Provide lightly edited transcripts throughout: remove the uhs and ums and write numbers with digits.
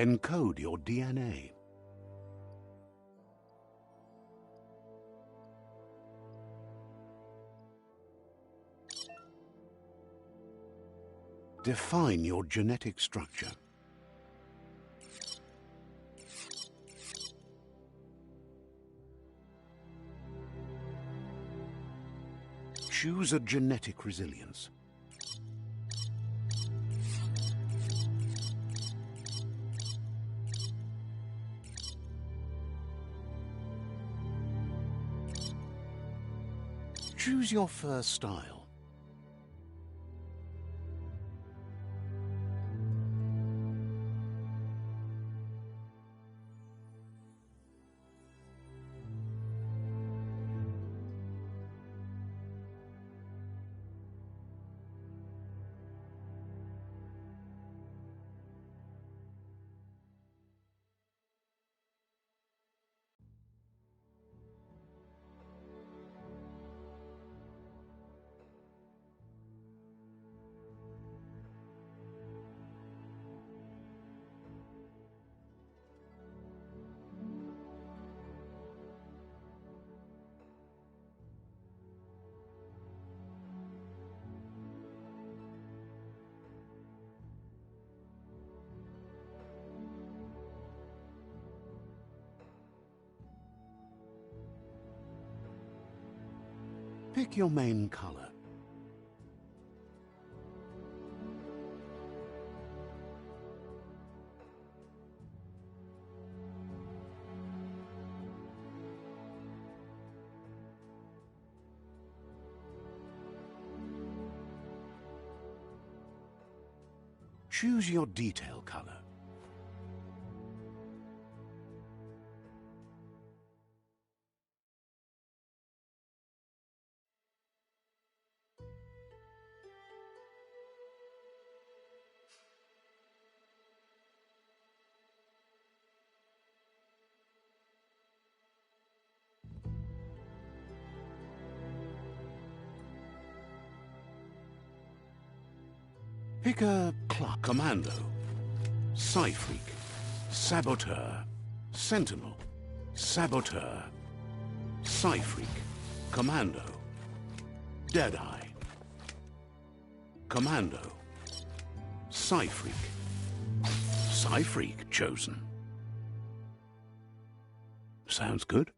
Encode your DNA. Define your genetic structure. Choose a genetic resilience. Choose your first style. Pick your main color. Choose your detail color. Pick a clock. Commando, Psy-Freak, Saboteur, Sentinel, Saboteur, Psy-Freak, Commando, Deadeye, Commando, Psy-Freak, Psy-Freak chosen. Sounds good.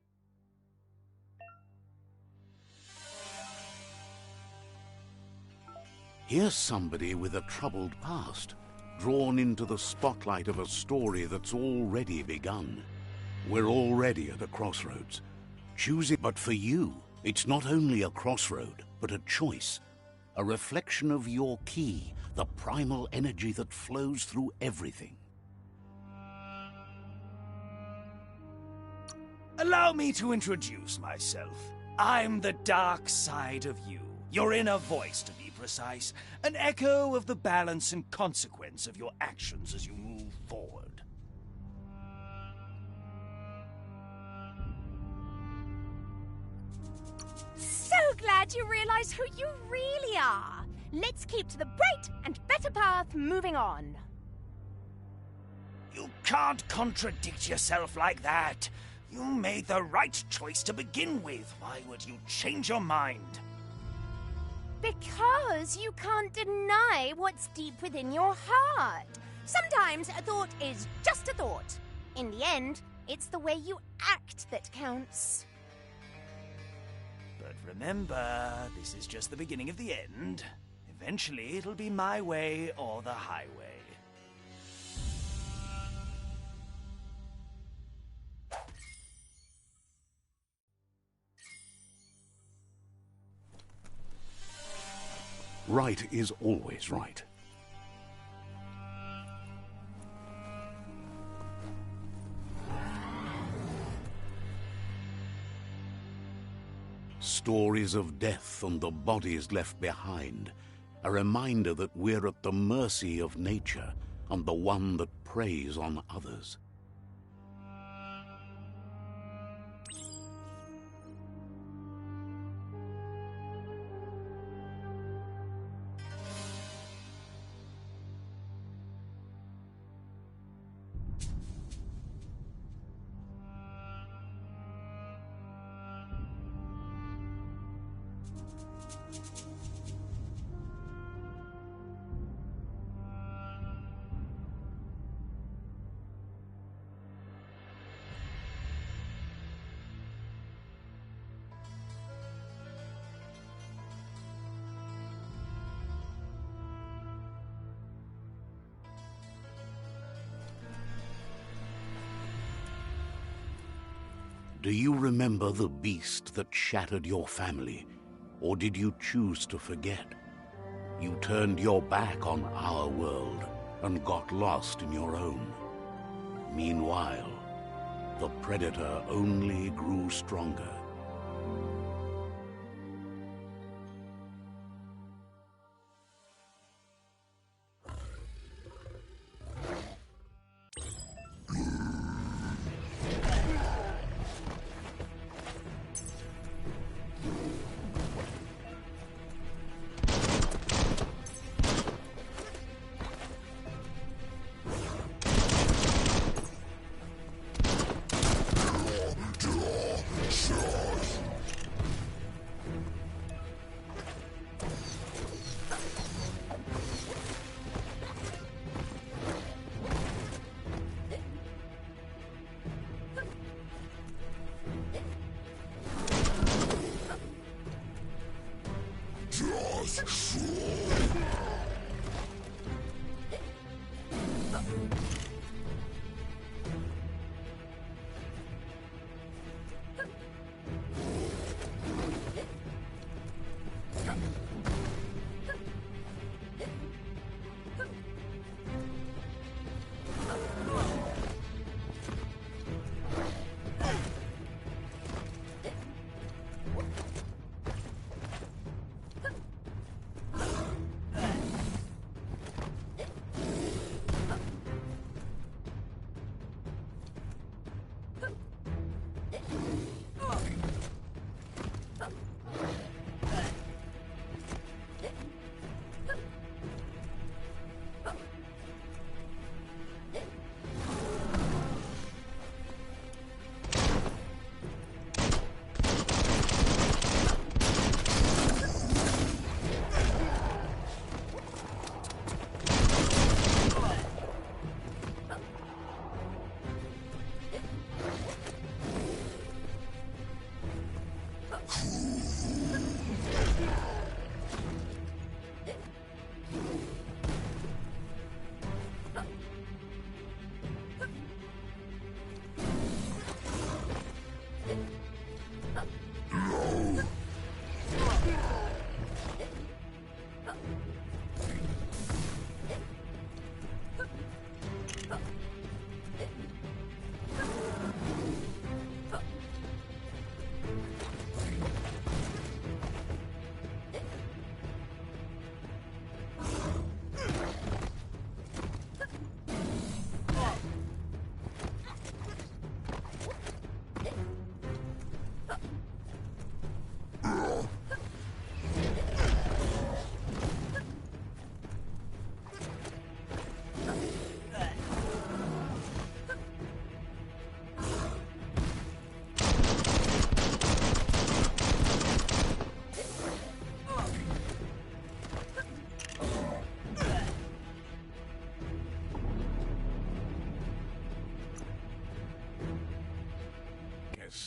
Here's somebody with a troubled past, drawn into the spotlight of a story that's already begun. We're already at a crossroads. Choose it, but for you, it's not only a crossroad, but a choice. A reflection of your key, the primal energy that flows through everything. Allow me to introduce myself. I'm the dark side of you. Your inner voice, to be precise. An echo of the balance and consequence of your actions as you move forward. So glad you realize who you really are. Let's keep to the bright and better path moving on. You can't contradict yourself like that. You made the right choice to begin with. Why would you change your mind? Because you can't deny what's deep within your heart. Sometimes a thought is just a thought. In the end, it's the way you act that counts. But remember, this is just the beginning of the end. Eventually, it'll be my way or the highway. Right is always right. Stories of death and the bodies left behind, a reminder that we're at the mercy of nature and the one that preys on others. Do you remember the beast that shattered your family, or did you choose to forget? You turned your back on our world and got lost in your own. Meanwhile, the Predator only grew stronger.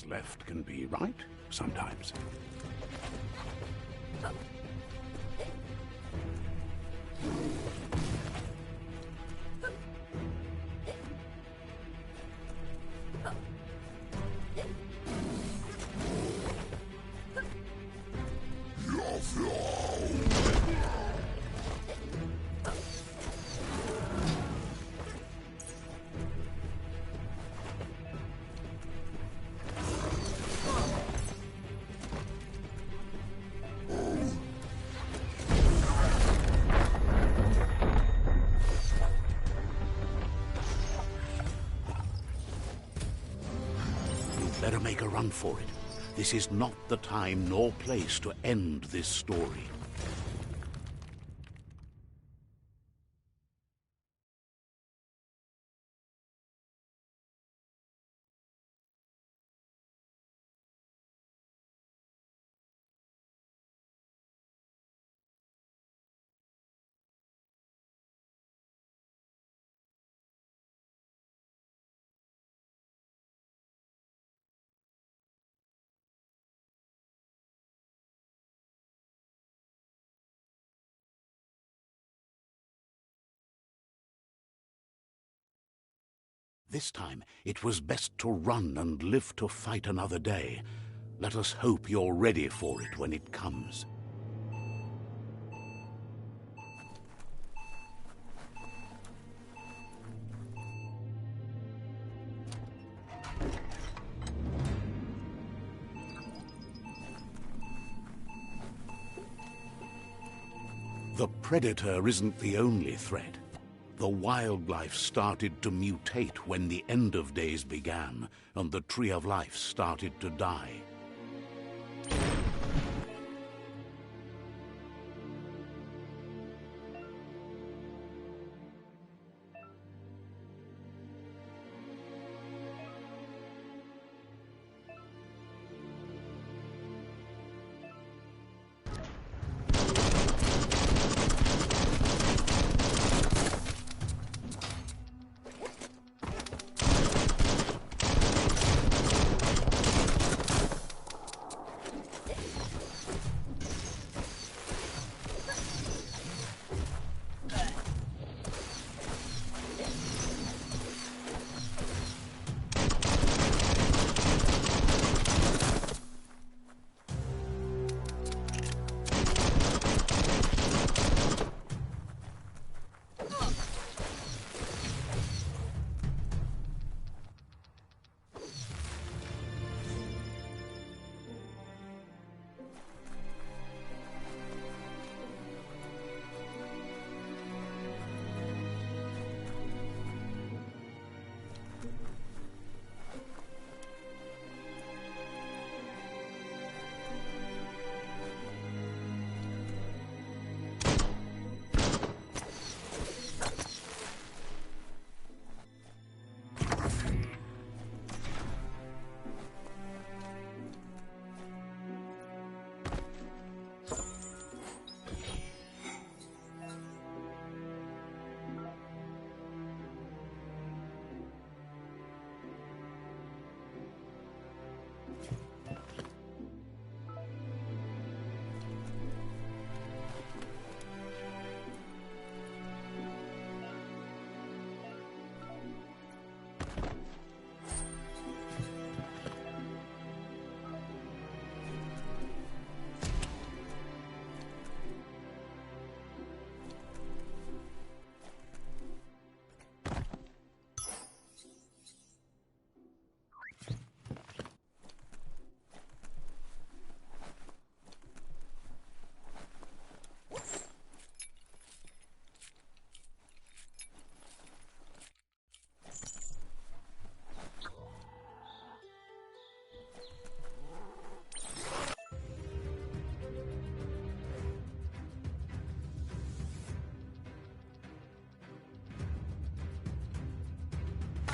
Left can be right sometimes. Better make a run for it. This is not the time nor place to end this story. This time, it was best to run and live to fight another day. Let us hope you're ready for it when it comes. The Predator isn't the only threat. The wildlife started to mutate when the end of days began, and the Tree of Life started to die.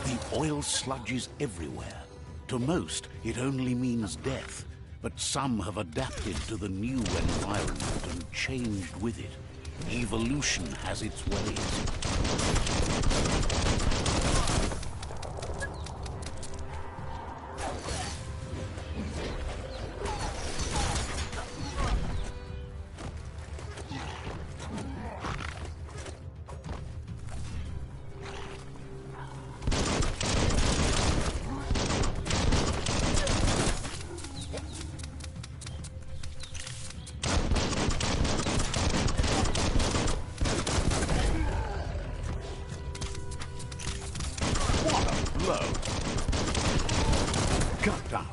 The oil sludges everywhere. To most, it only means death, but some have adapted to the new environment and changed with it. Evolution has its ways. Cut down.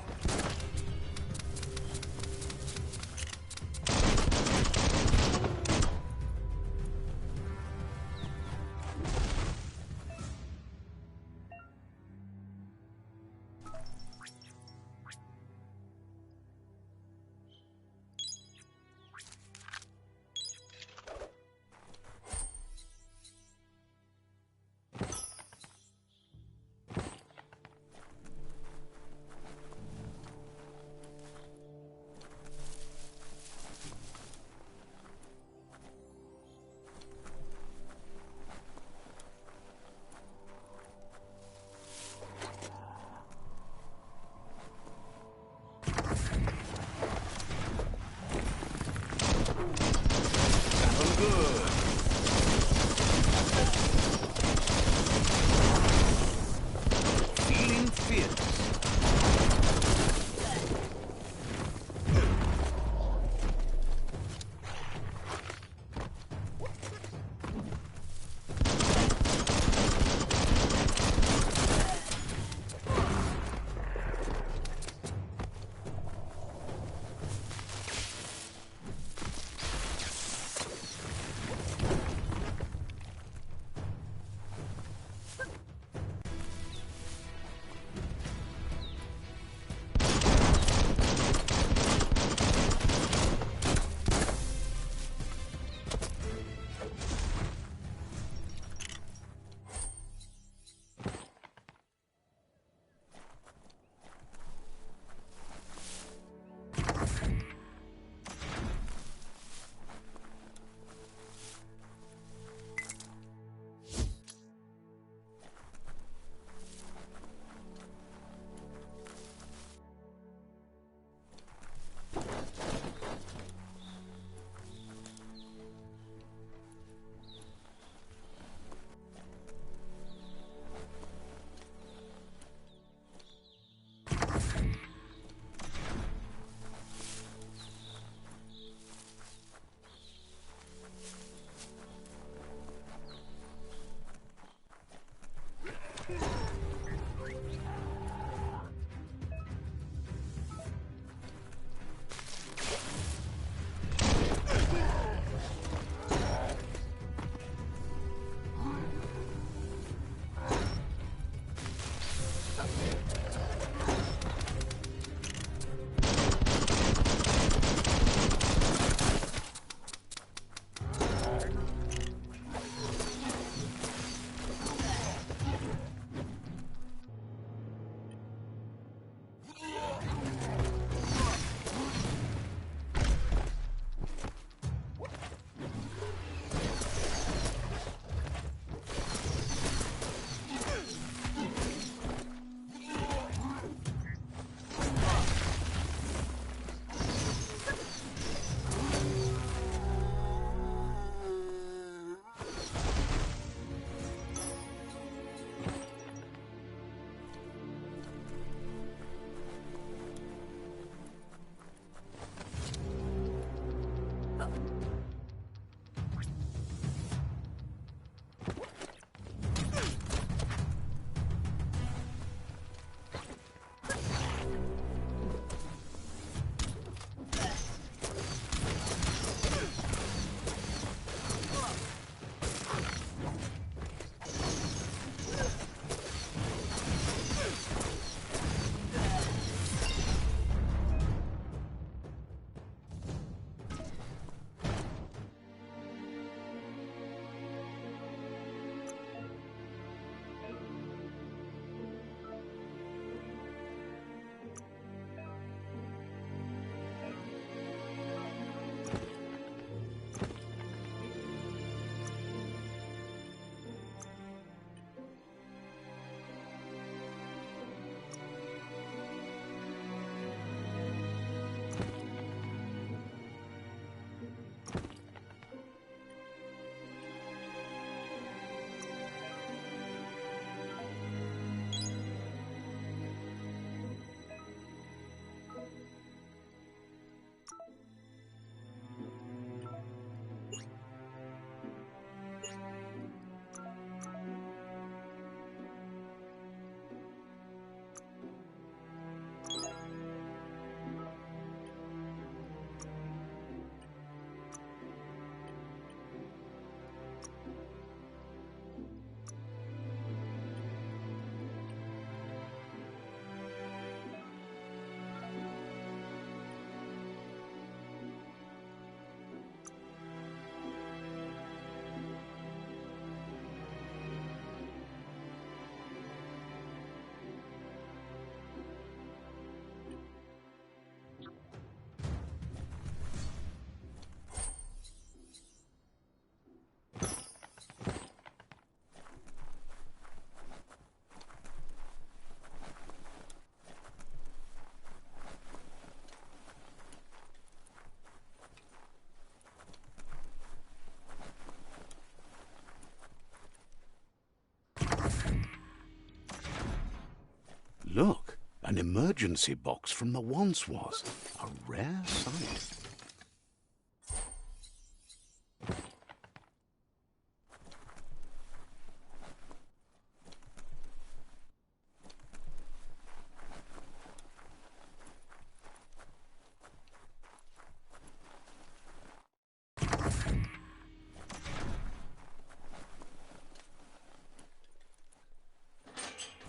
An emergency box from the once was. A rare sight.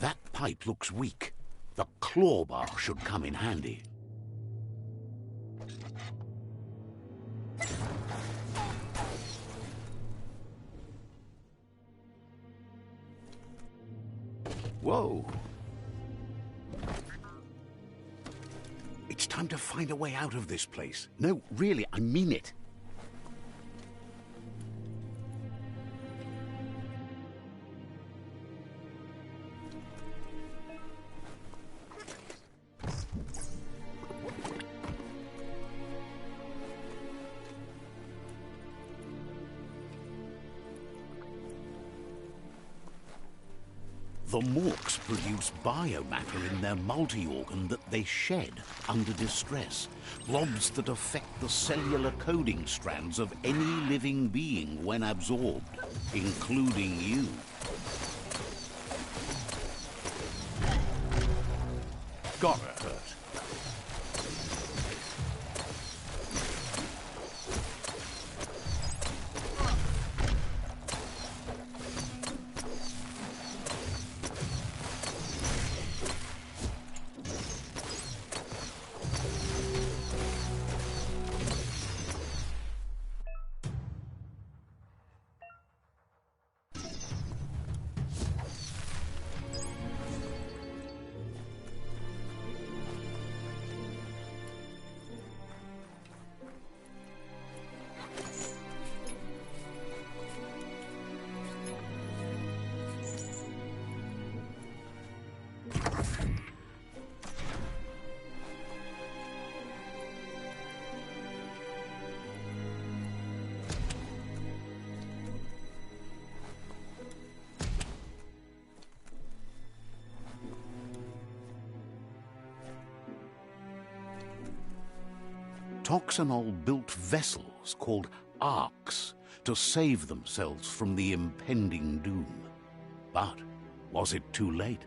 That pipe looks weak. The claw bar should come in handy. Whoa! It's time to find a way out of this place. No, really, I mean it. The Morks produce biomatter in their multi-organ that they shed under distress. Blobs that affect the cellular coding strands of any living being when absorbed, including you. Gotta hurt. Toxanol built vessels called arks to save themselves from the impending doom. But was it too late?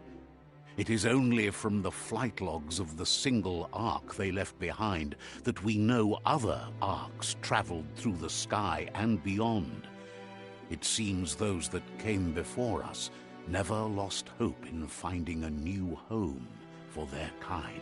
It is only from the flight logs of the single ark they left behind that we know other arks traveled through the sky and beyond. It seems those that came before us never lost hope in finding a new home for their kind.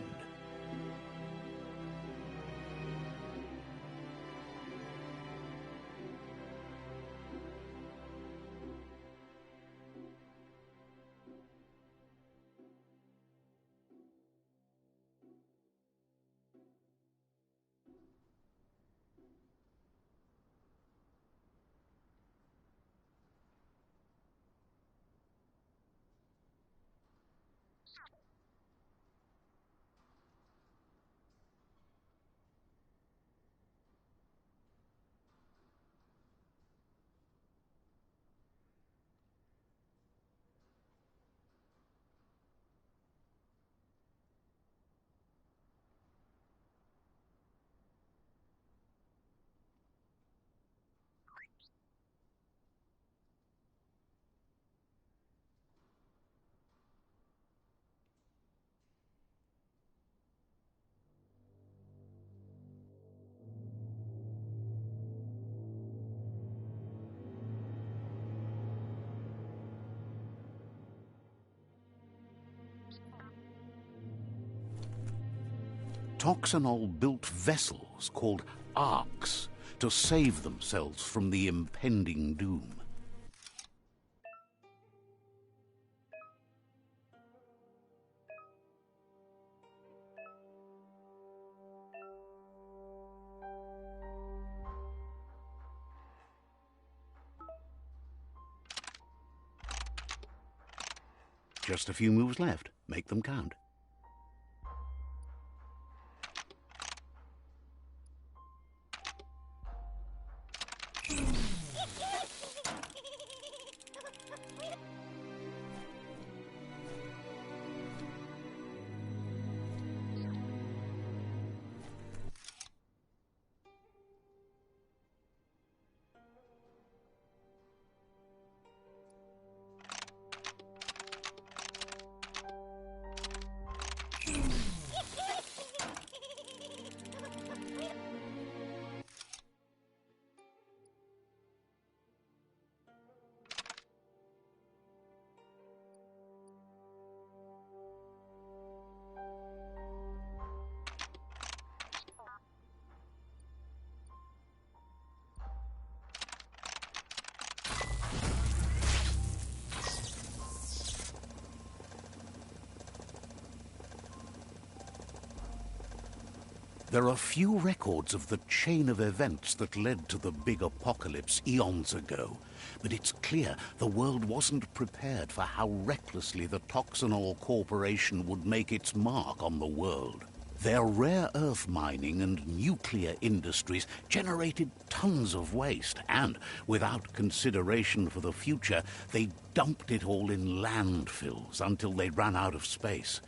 Toxanol built vessels called arks to save themselves from the impending doom. Just a few moves left. Make them count. There are few records of the chain of events that led to the big apocalypse eons ago, but it's clear the world wasn't prepared for how recklessly the Toxanol Corporation would make its mark on the world. Their rare earth mining and nuclear industries generated tons of waste, and, without consideration for the future, they dumped it all in landfills until they ran out of space.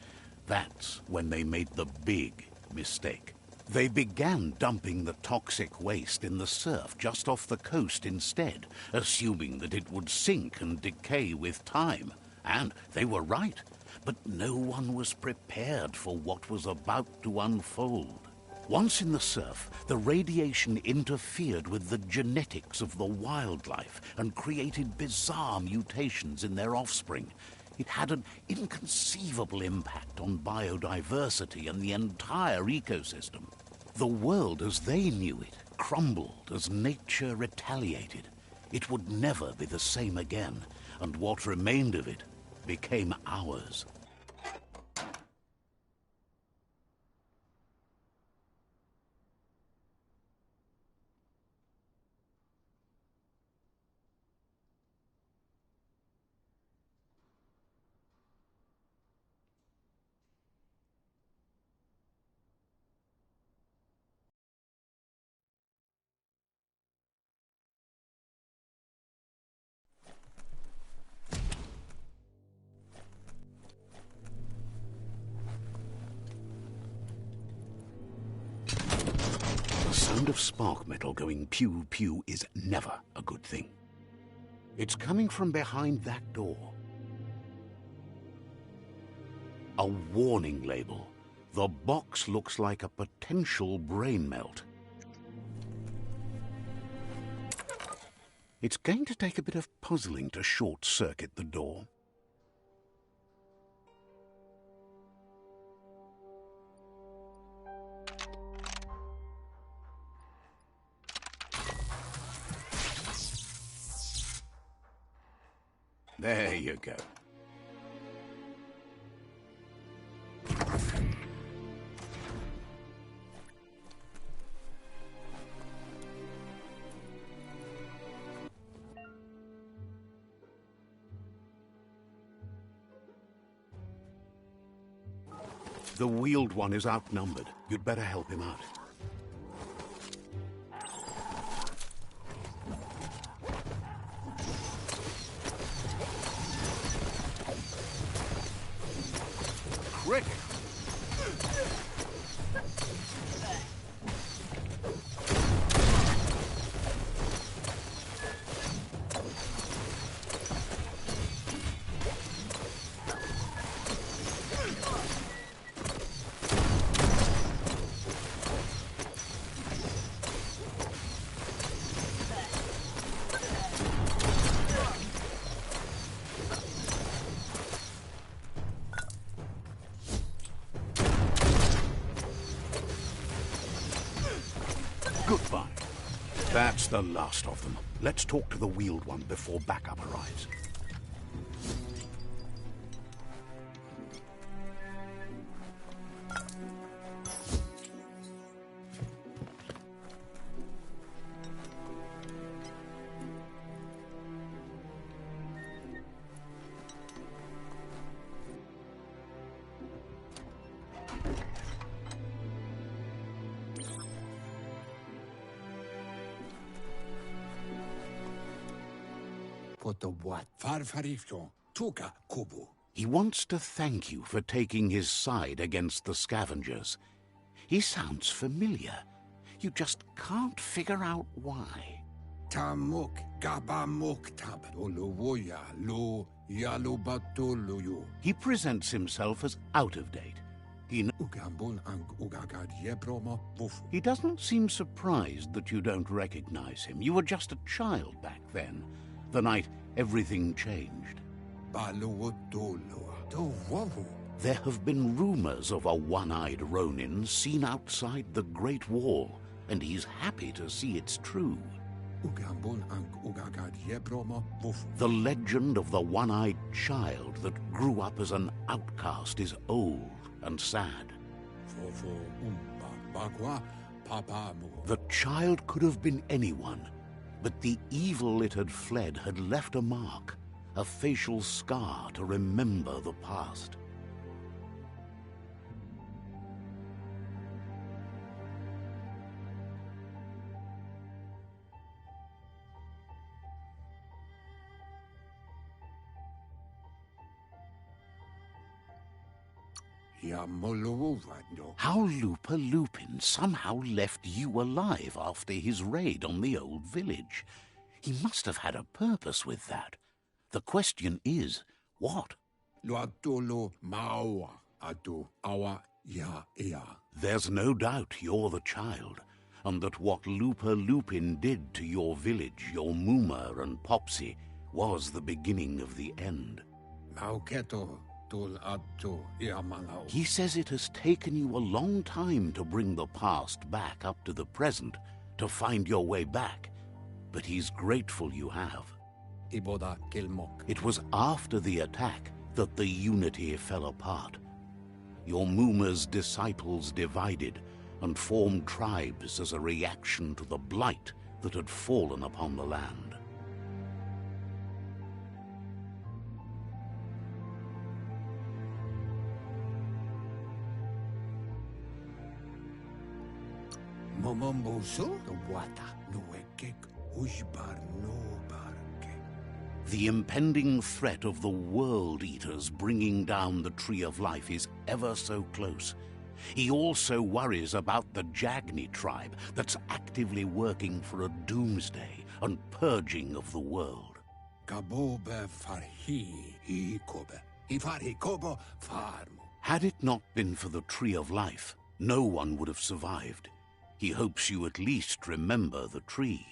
That's when they made the big mistake. They began dumping the toxic waste in the surf just off the coast instead, assuming that it would sink and decay with time. And they were right. But no one was prepared for what was about to unfold. Once in the surf, the radiation interfered with the genetics of the wildlife and created bizarre mutations in their offspring. It had an inconceivable impact on biodiversity and the entire ecosystem. The world as they knew it crumbled as nature retaliated. It would never be the same again, and what remained of it became ours. The sound of spark metal going pew-pew is never a good thing. It's coming from behind that door. A warning label. The box looks like a potential brain melt. It's going to take a bit of puzzling to short-circuit the door. There you go. The wheeled one is outnumbered. You'd better help him out. Cricket! Goodbye. That's the last of them. Let's talk to the wheeled one before backup arrives. He wants to thank you for taking his side against the scavengers. He sounds familiar. You just can't figure out why. He presents himself as out of date. He doesn't seem surprised that you don't recognize him. You were just a child back then, the night everything changed. There have been rumors of a one-eyed Ronin seen outside the Great Wall, and he's happy to see it's true. The legend of the one-eyed child that grew up as an outcast is old and sad. The child could have been anyone, but the evil it had fled had left a mark, a facial scar to remember the past. How Lupa Lupin somehow left you alive after his raid on the old village. He must have had a purpose with that. The question is, what? There's no doubt you're the child, and that what Lupa Lupin did to your village, your Muma and Popsy, was the beginning of the end. He says it has taken you a long time to bring the past back up to the present, to find your way back, but he's grateful you have. It was after the attack that the unity fell apart. Your Muma's disciples divided and formed tribes as a reaction to the blight that had fallen upon the land. The impending threat of the World Eaters bringing down the Tree of Life is ever so close. He also worries about the Jagni tribe that's actively working for a doomsday and purging of the world. Had it not been for the Tree of Life, no one would have survived. He hopes you at least remember the tree.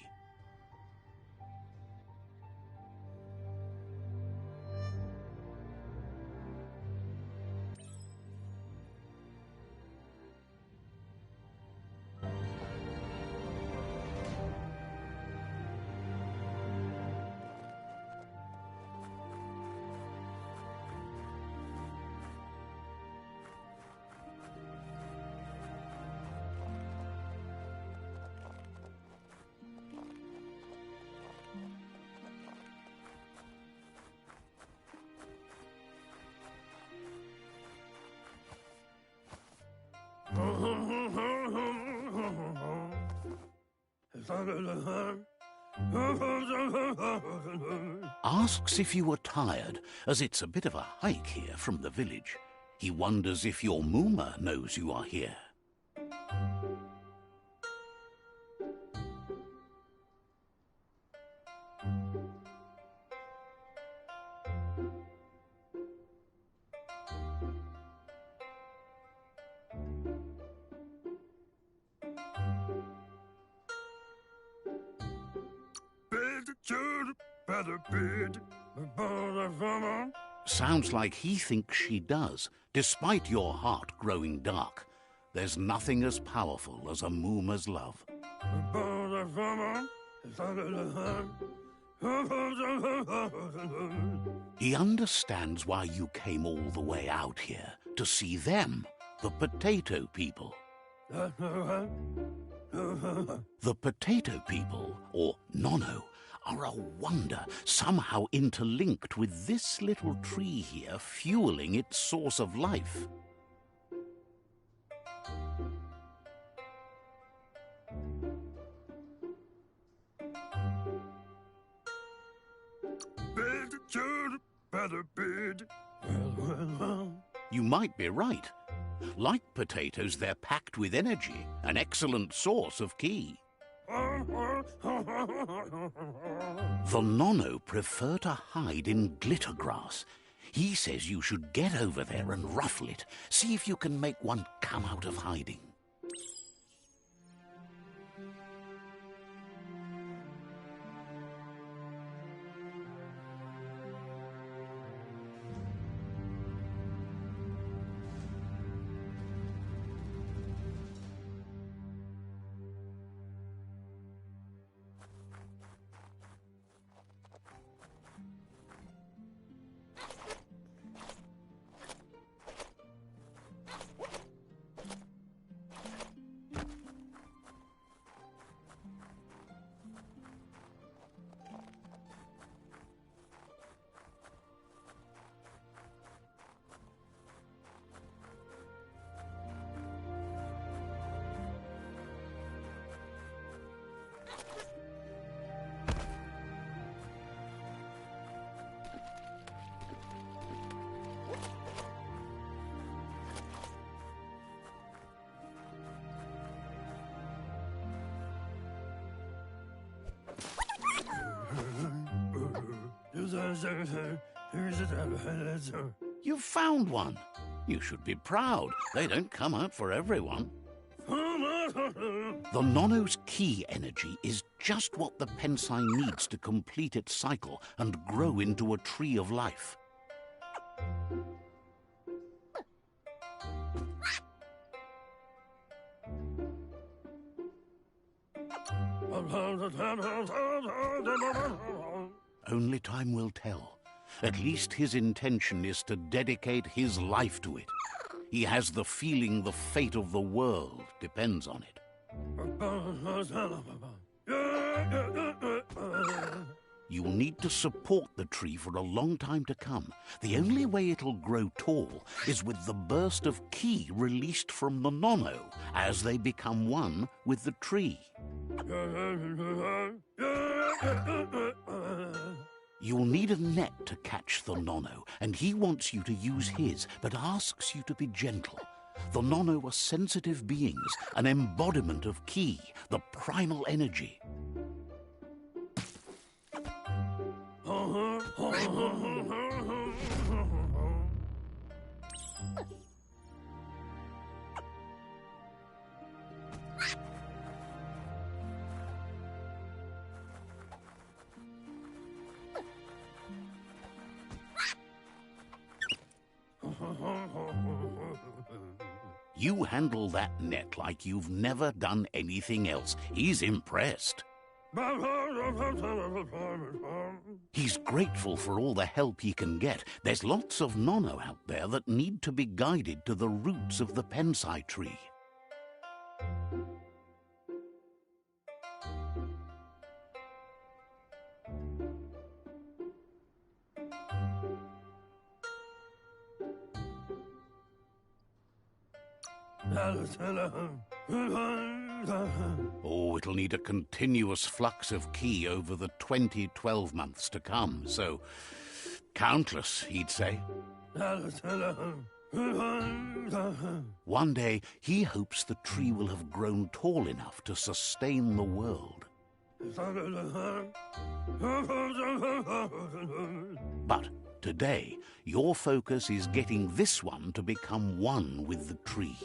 Asks if you were tired, as it's a bit of a hike here from the village. He wonders if your Muma knows you are here. Sounds like he thinks she does, despite your heart growing dark. There's nothing as powerful as a Muma's love. He understands why you came all the way out here, to see them, the potato people. The potato people, or Nono, are a wonder, somehow interlinked with this little tree here, fueling its source of life. You might be right. Like potatoes, they're packed with energy, an excellent source of ki. The Nono prefer to hide in glitter grass. He says you should get over there and ruffle it. See if you can make one come out of hiding. You've found one. You should be proud. They don't come out for everyone. The Nono's key energy is just what the Pensai needs to complete its cycle and grow into a tree of life. Only time will tell. At least his intention is to dedicate his life to it. He has the feeling the fate of the world depends on it. You'll need to support the tree for a long time to come. The only way it'll grow tall is with the burst of ki released from the Nono as they become one with the tree. You'll need a net to catch the Nono, and he wants you to use his, but asks you to be gentle. The Nono are sensitive beings, an embodiment of ki, the primal energy. You handle that net like you've never done anything else. He's impressed. He's grateful for all the help he can get. There's lots of Nono out there that need to be guided to the roots of the Pensai tree. Oh, it'll need a continuous flux of ki over the 12 months to come, so countless, he'd say. One day, he hopes the tree will have grown tall enough to sustain the world. But today, your focus is getting this one to become one with the tree.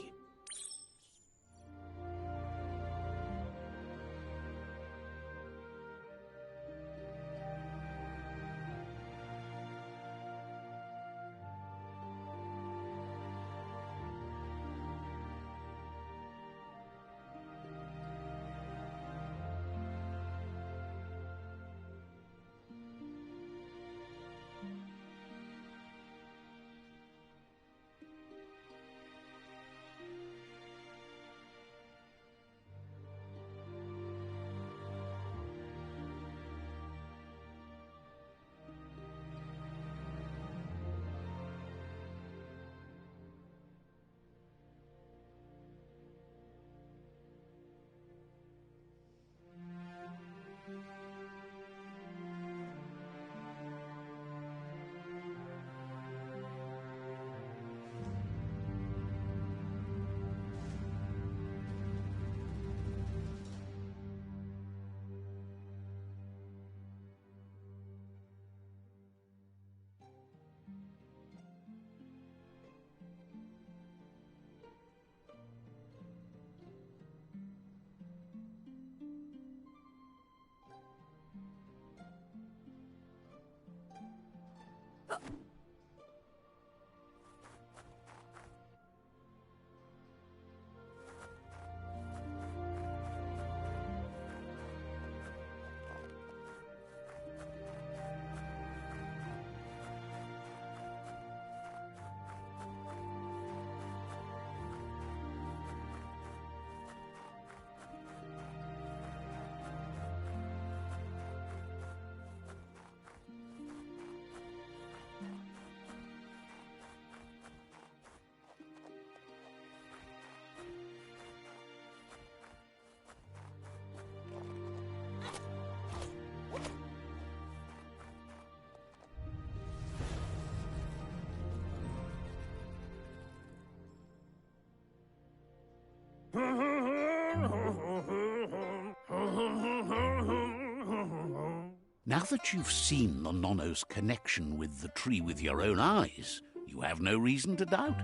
Now that you've seen the Nonno's connection with the tree with your own eyes, you have no reason to doubt.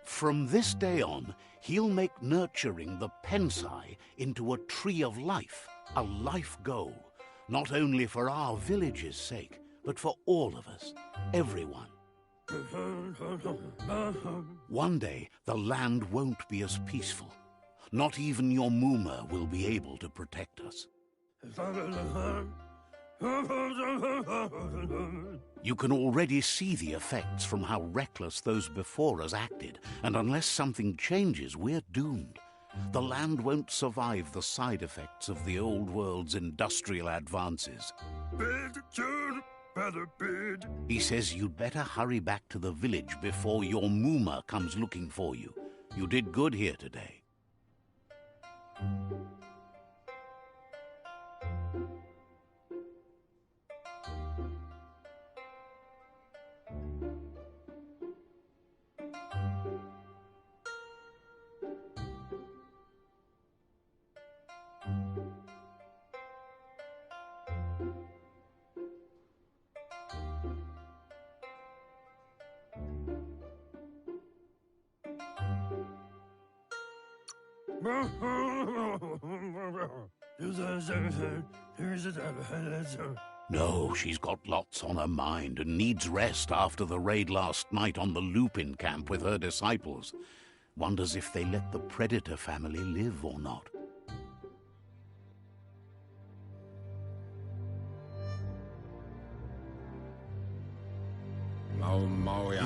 From this day on, he'll make nurturing the Pensai into a tree of life, a life goal, not only for our village's sake, but for all of us, everyone. One day, the land won't be as peaceful. Not even your Muma will be able to protect us. You can already see the effects from how reckless those before us acted, and unless something changes, we're doomed. The land won't survive the side effects of the old world's industrial advances. He says you'd better hurry back to the village before your Muma comes looking for you. You did good here today. No, she's got lots on her mind and needs rest after the raid last night on the Lupin camp with her disciples. Wonders if they let the Predator family live or not.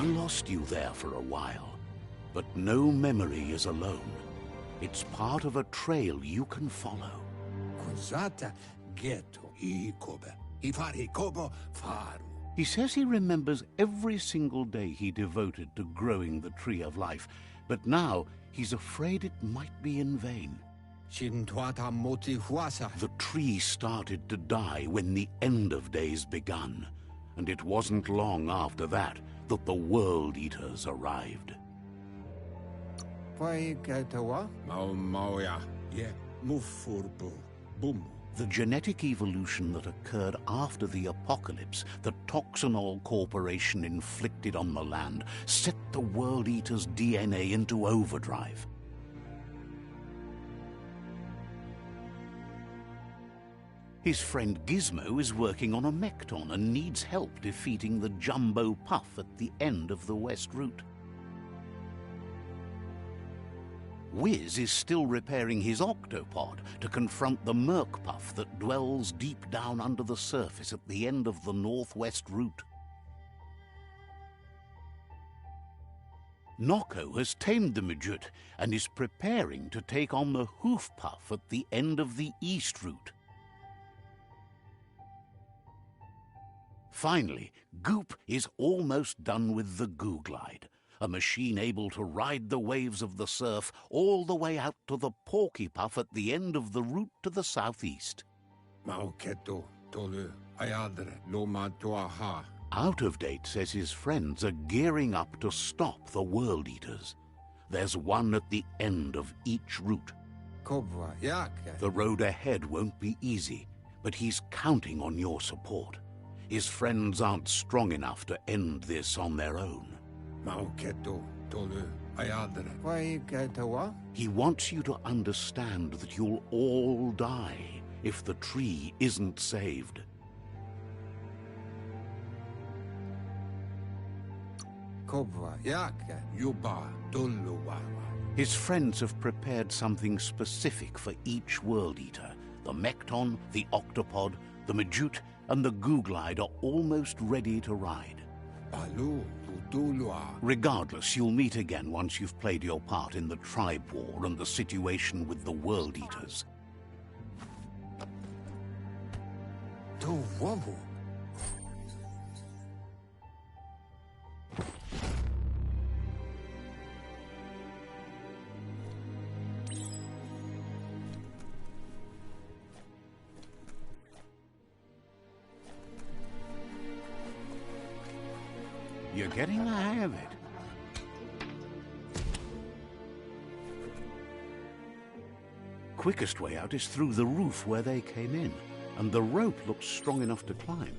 He lost you there for a while, but no memory is alone. It's part of a trail you can follow. He says he remembers every single day he devoted to growing the Tree of Life, but now he's afraid it might be in vain. The tree started to die when the end of days begun, and it wasn't long after that that the World Eaters arrived. The genetic evolution that occurred after the apocalypse that Toxanol Corporation inflicted on the land set the World Eater's DNA into overdrive. His friend Gizmo is working on a Mekton and needs help defeating the Jumbo Puff at the end of the West Route. Wiz is still repairing his octopod to confront the Merc Puff that dwells deep down under the surface at the end of the Northwest Route. Nocco has tamed the Midget and is preparing to take on the Hoof Puff at the end of the East Route. Finally, Goop is almost done with the Goo Glide, a machine able to ride the waves of the surf all the way out to the Porky Puff at the end of the route to the southeast. Out of Date says his friends are gearing up to stop the World Eaters. There's one at the end of each route. The road ahead won't be easy, but he's counting on your support. His friends aren't strong enough to end this on their own. He wants you to understand that you'll all die if the tree isn't saved. His friends have prepared something specific for each World Eater. The Mekton, the Octopod, the Majute, and the Goo Glide are almost ready to ride. Regardless, you'll meet again once you've played your part in the tribe war and the situation with the World Eaters. You're getting the hang of it. quickest way out is through the roof where they came in, and the rope looks strong enough to climb.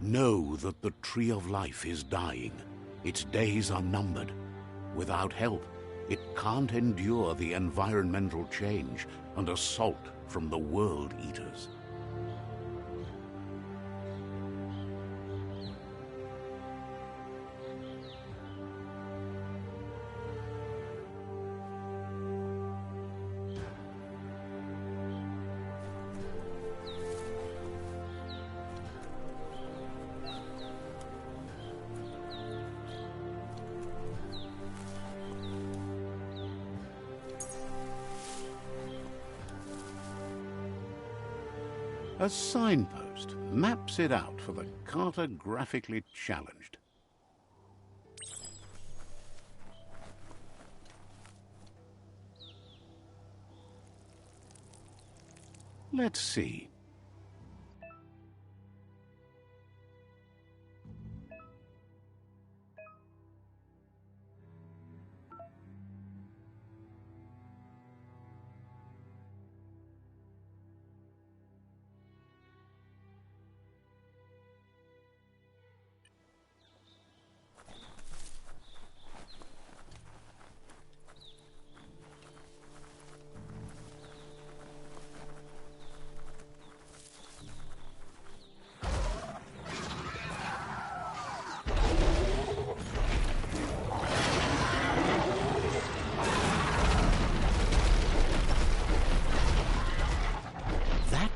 Know that the Tree of Life is dying. Its days are numbered. Without help, it can't endure the environmental change and assault from the World Eaters. A signpost maps it out for the cartographically challenged. Let's see.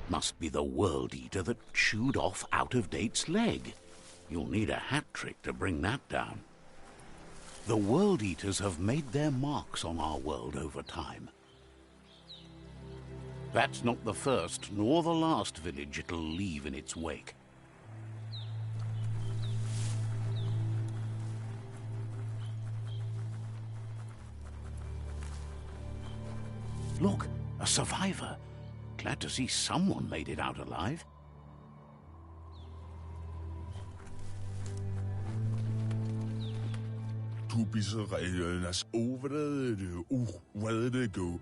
Must be the World Eater that chewed off Out-of-Date's leg. You'll need a hat trick to bring that down. The World Eaters have made their marks on our world over time. That's not the first nor the last village it'll leave in its wake. Look, a survivor. Glad to see someone made it out alive.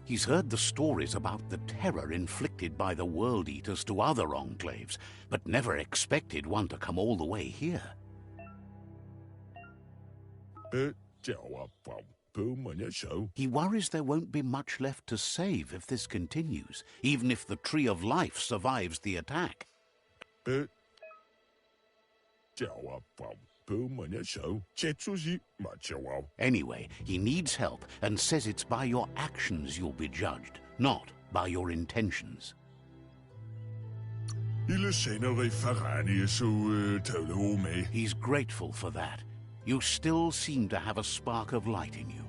He's heard the stories about the terror inflicted by the World Eaters to other enclaves, but never expected one to come all the way here. He worries there won't be much left to save if this continues, even if the Tree of Life survives the attack. Anyway, he needs help and says it's by your actions you'll be judged, not by your intentions. He's grateful for that. You still seem to have a spark of light in you.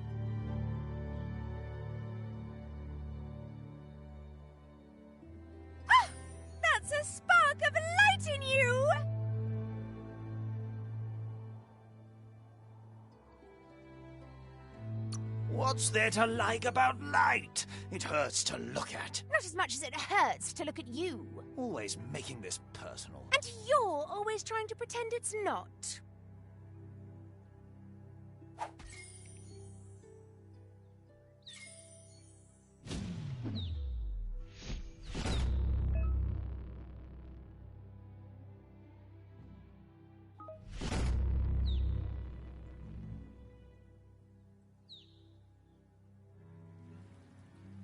Ah! That's a spark of light in you! What's there to like about light? It hurts to look at. Not as much as it hurts to look at you. Always making this personal. And you're always trying to pretend it's not.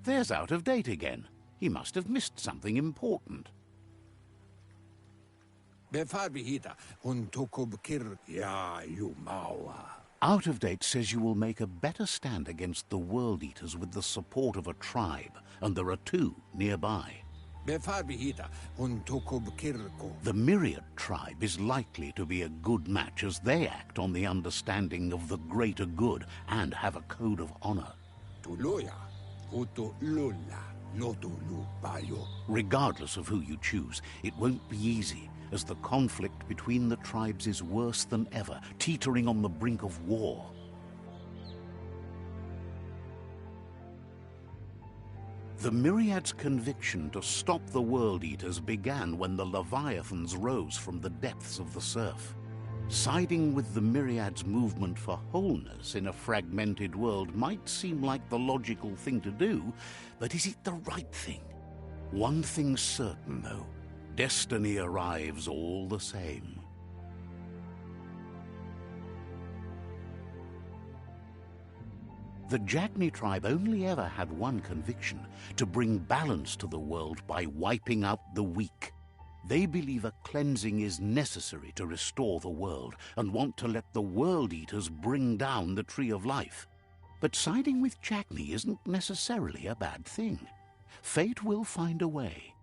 There's Out-of-Date again. He must have missed something important. Out-of-Date says you will make a better stand against the World Eaters with the support of a tribe, and there are two nearby. The Myriad tribe is likely to be a good match as they act on the understanding of the greater good and have a code of honor. Regardless of who you choose, it won't be easy, as the conflict between the tribes is worse than ever, teetering on the brink of war. The Myriad's conviction to stop the World Eaters began when the Leviathans rose from the depths of the surf. Siding with the Myriad's movement for wholeness in a fragmented world might seem like the logical thing to do, but is it the right thing? One thing's certain, though. Destiny arrives all the same. The Jagni tribe only ever had one conviction: to bring balance to the world by wiping out the weak. They believe a cleansing is necessary to restore the world, and want to let the World Eaters bring down the Tree of Life. But siding with Jagni isn't necessarily a bad thing. Fate will find a way.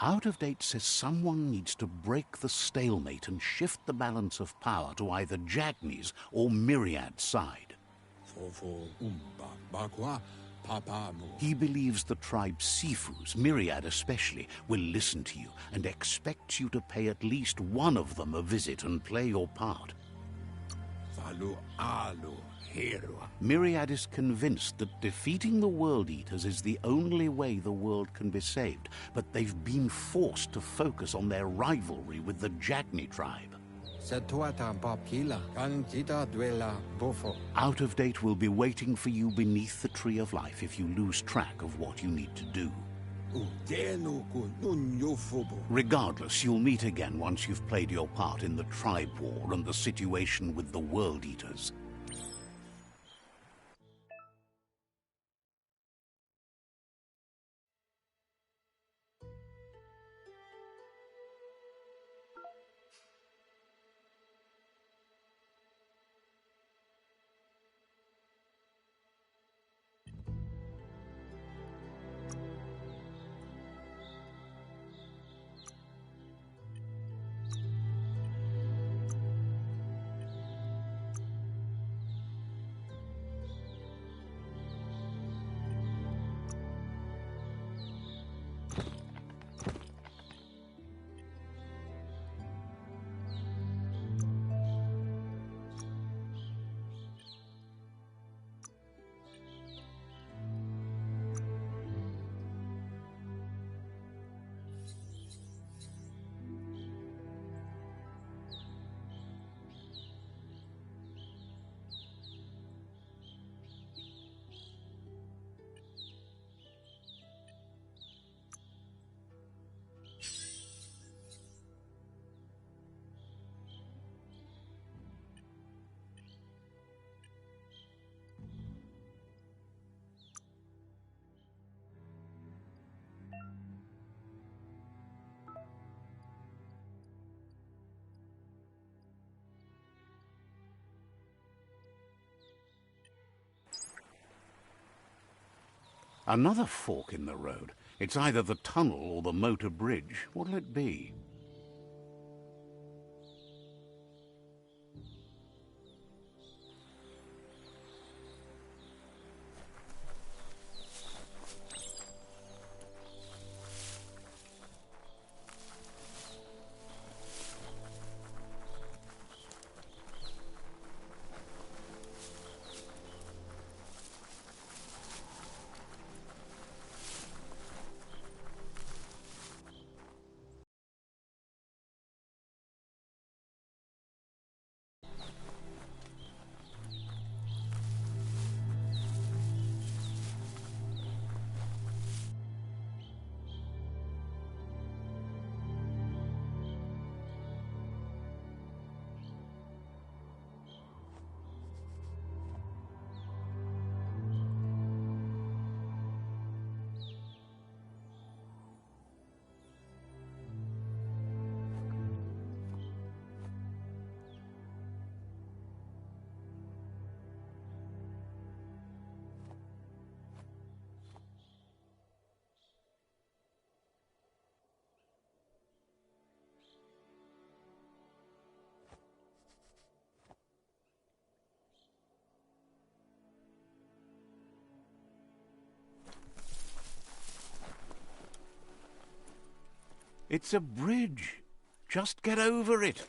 Out of Date says someone needs to break the stalemate and shift the balance of power to either Jagni's or Myriad's side. He believes the tribe's Sifus, Myriad especially, will listen to you and expects you to pay at least one of them a visit and play your part. Myriad is convinced that defeating the World Eaters is the only way the world can be saved, but they've been forced to focus on their rivalry with the Jagni tribe. Out of Date will be waiting for you beneath the Tree of Life if you lose track of what you need to do. Regardless, you'll meet again once you've played your part in the tribe war and the situation with the World Eaters. Another fork in the road. It's either the tunnel or the motor bridge. What'll it be? It's a bridge. Just get over it.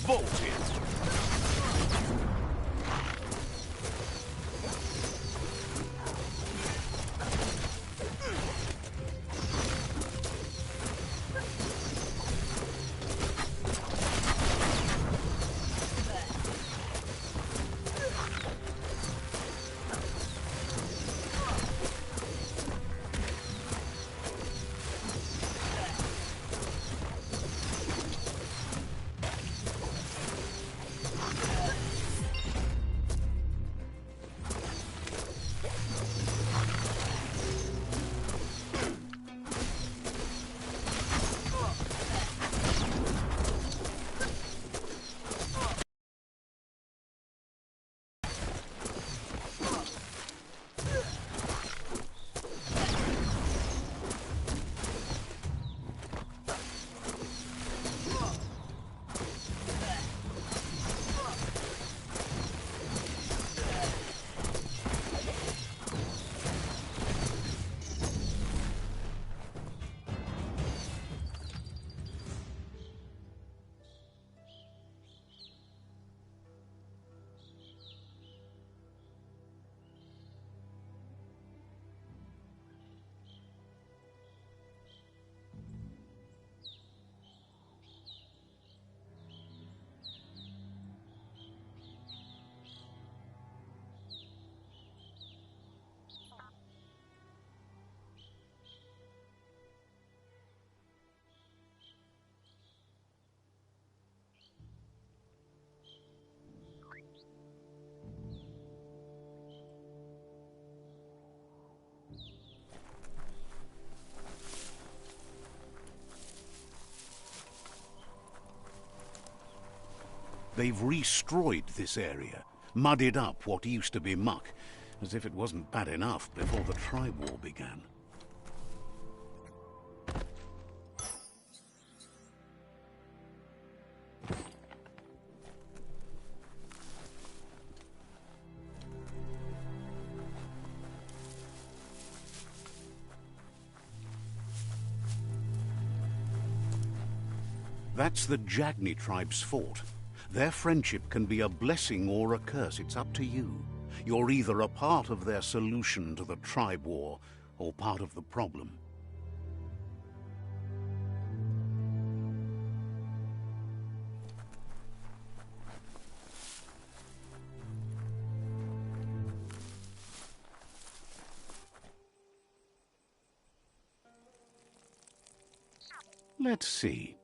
Vault it. They've destroyed this area, muddied up what used to be muck, as if it wasn't bad enough before the tribe war began. That's the Jagni tribe's fort. Their friendship can be a blessing or a curse. It's up to you. You're either a part of their solution to the tribe war or part of the problem. Let's see.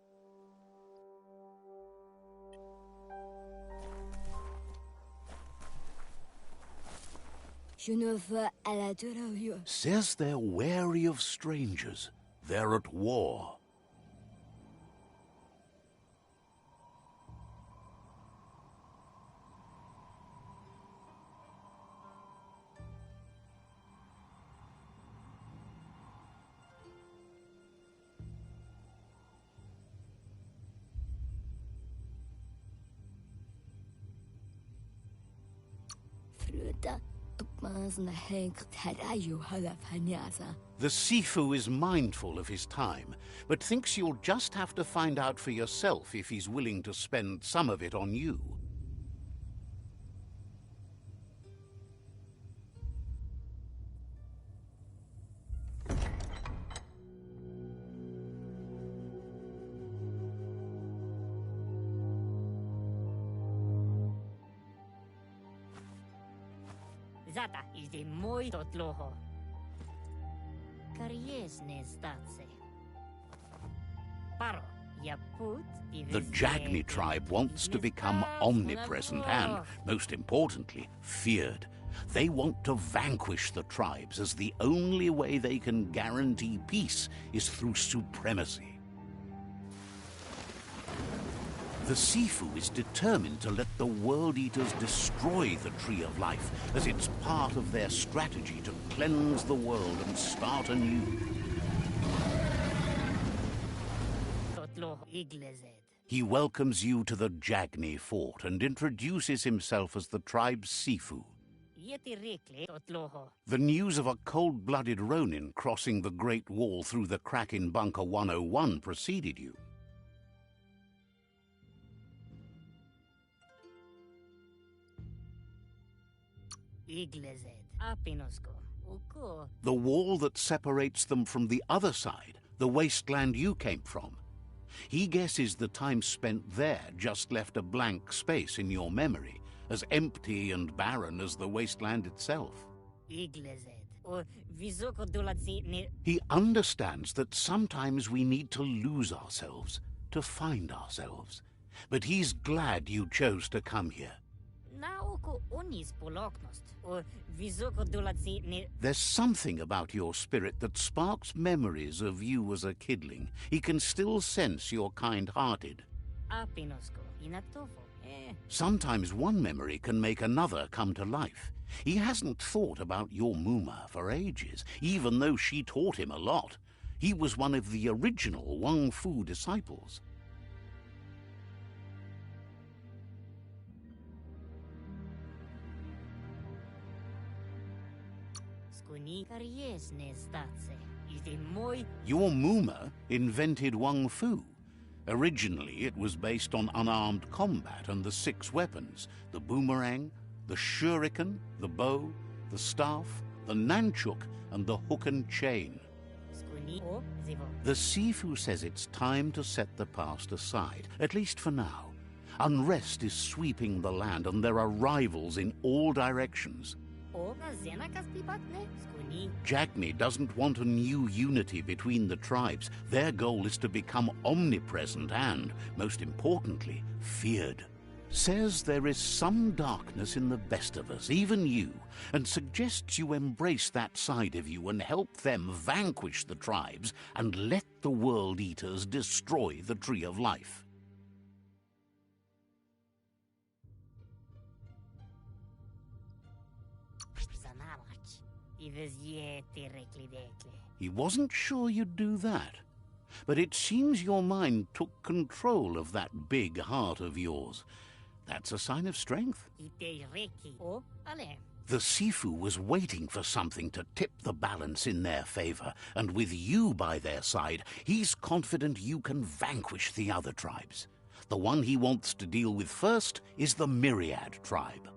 Says they're wary of strangers. They're at war. The Sifu is mindful of his time, but thinks you'll just have to find out for yourself if he's willing to spend some of it on you. Zata idzie mój do tloho. Kariesne stace. Paro, ja put The Jagni tribe wants to become omnipresent and, most importantly, feared. They want to vanquish the tribes, as the only way they can guarantee peace is through supremacy. The Sifu is determined to let the World Eaters destroy the Tree of Life, as it's part of their strategy to cleanse the world and start anew. He welcomes you to the Jagni fort and introduces himself as the tribe's Sifu. The news of a cold-blooded Ronin crossing the Great Wall through the crack in Bunker 101 preceded you. The wall that separates them from the other side, the wasteland you came from. He guesses the time spent there just left a blank space in your memory, as empty and barren as the wasteland itself. He understands that sometimes we need to lose ourselves to find ourselves, but he's glad you chose to come here. There's something about your spirit that sparks memories of you as a kidling. He can still sense you're kind-hearted. Sometimes one memory can make another come to life. He hasn't thought about your Muma for ages, even though she taught him a lot. He was one of the original Wang Fu disciples. Your Muma invented Wang Fu. Originally, it was based on unarmed combat and the 6 weapons: the boomerang, the shuriken, the bow, the staff, the nunchuk, and the hook and chain. The Sifu says it's time to set the past aside, at least for now. Unrest is sweeping the land, and there are rivals in all directions. Jagni doesn't want a new unity between the tribes. Their goal is to become omnipresent and, most importantly, feared. Says there is some darkness in the best of us, even you, and suggests you embrace that side of you and help them vanquish the tribes and let the World Eaters destroy the Tree of Life. He wasn't sure you'd do that, but it seems your mind took control of that big heart of yours. That's a sign of strength. The Sifu was waiting for something to tip the balance in their favor, and with you by their side, he's confident you can vanquish the other tribes. The one he wants to deal with first is the Myriad tribe.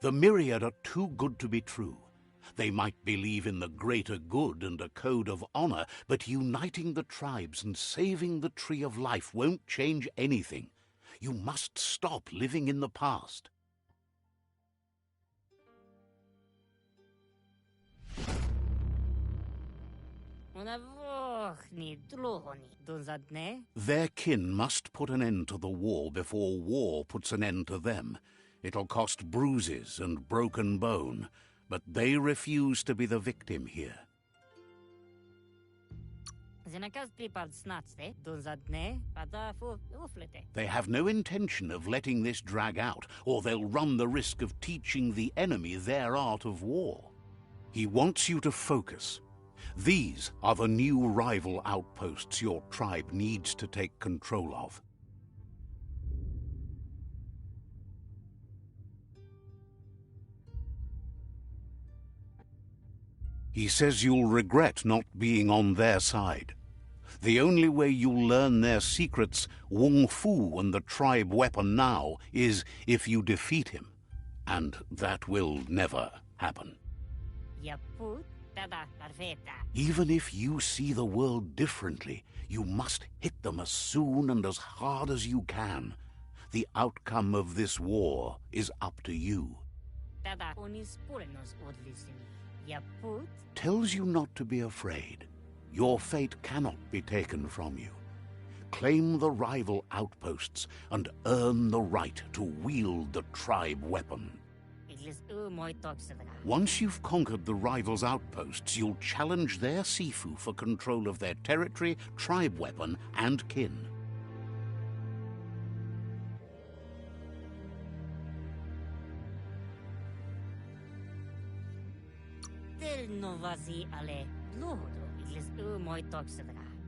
The Myriad are too good to be true. They might believe in the greater good and a code of honor, but uniting the tribes and saving the Tree of Life won't change anything. You must stop living in the past. Their kin must put an end to the war before war puts an end to them. It'll cost bruises and broken bone, but they refuse to be the victim here. They have no intention of letting this drag out, or they'll run the risk of teaching the enemy their art of war. He wants you to focus. These are the new rival outposts your tribe needs to take control of. He says you'll regret not being on their side. The only way you'll learn their secrets, Wang Fu and the tribe weapon now, is if you defeat him. And that will never happen. Even if you see the world differently, you must hit them as soon and as hard as you can. The outcome of this war is up to you. Tells you not to be afraid. Your fate cannot be taken from you. Claim the rival outposts and earn the right to wield the tribe weapon. Once you've conquered the rivals' outposts, you'll challenge their Sifu for control of their territory, tribe weapon, and kin.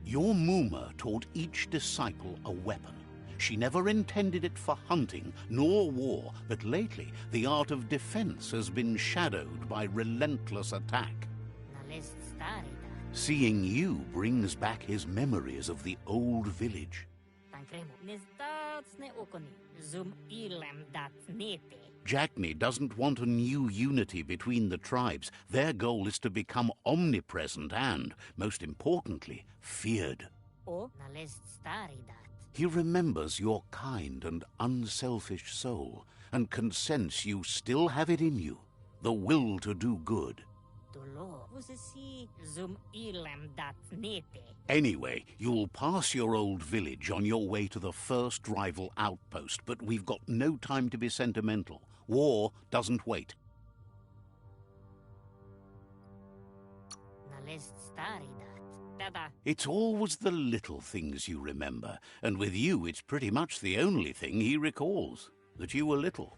Your Muma taught each disciple a weapon. She never intended it for hunting nor war, but lately the art of defense has been shadowed by relentless attack. Seeing you brings back his memories of the old village. Jackney doesn't want a new unity between the tribes. Their goal is to become omnipresent and, most importantly, feared. He remembers your kind and unselfish soul, and can sense you still have it in you, the will to do good. Anyway, you'll pass your old village on your way to the first rival outpost, but we've got no time to be sentimental. War doesn't wait. It's always the little things you remember, and with you it's pretty much the only thing he recalls, that you were little.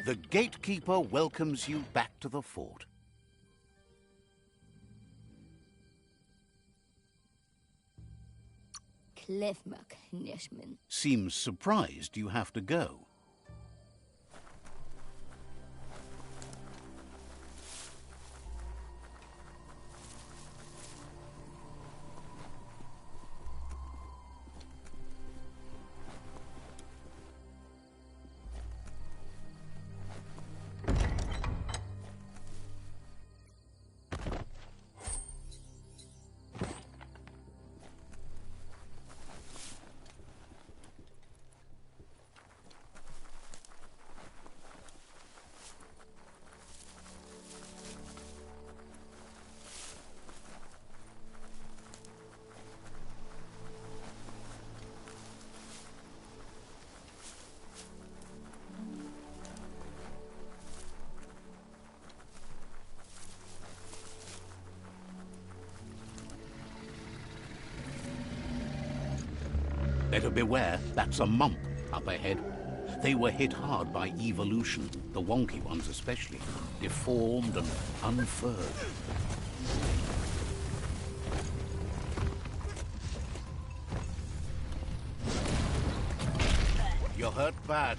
The gatekeeper welcomes you back to the fort. Seems surprised you have to go. Better beware, that's a mump up ahead. They were hit hard by evolution, the wonky ones especially, deformed and unfurred. You're hurt bad.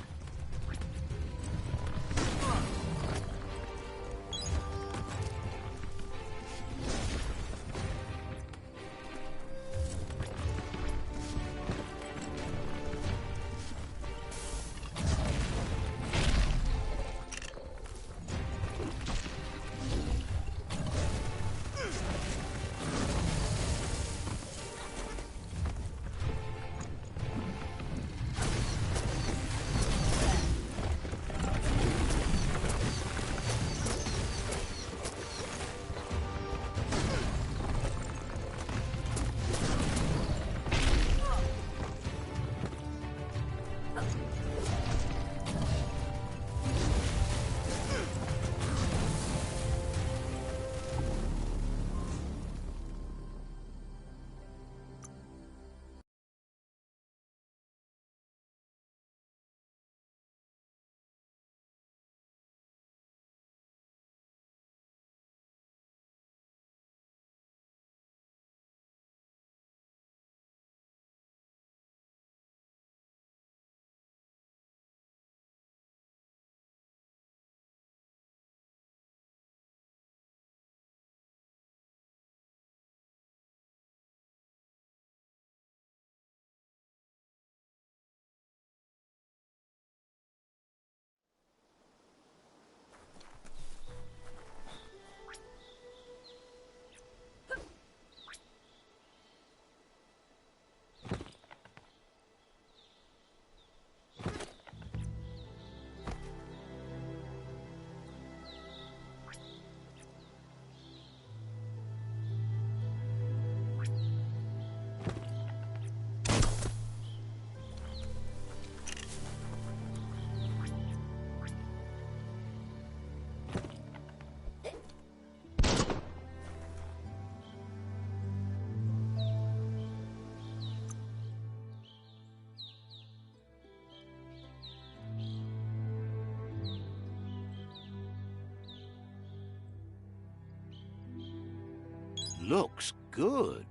looks good.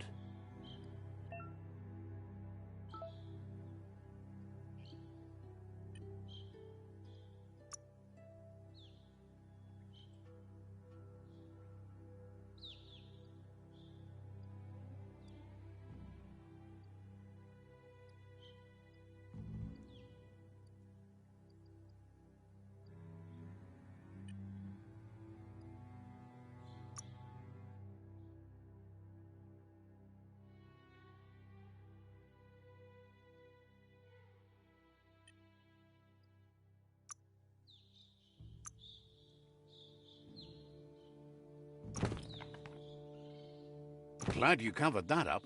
Glad you covered that up.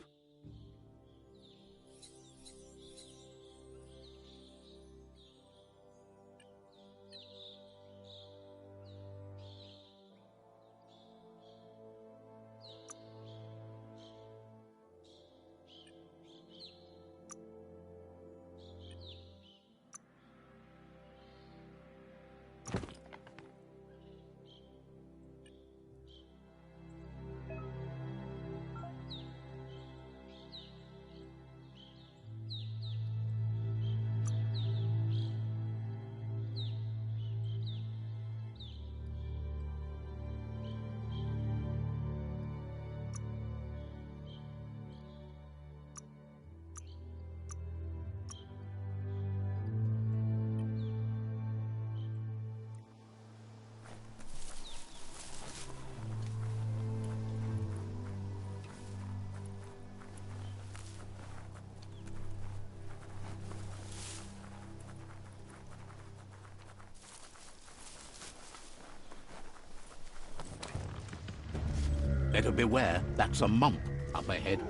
Better beware, that's a mump up ahead.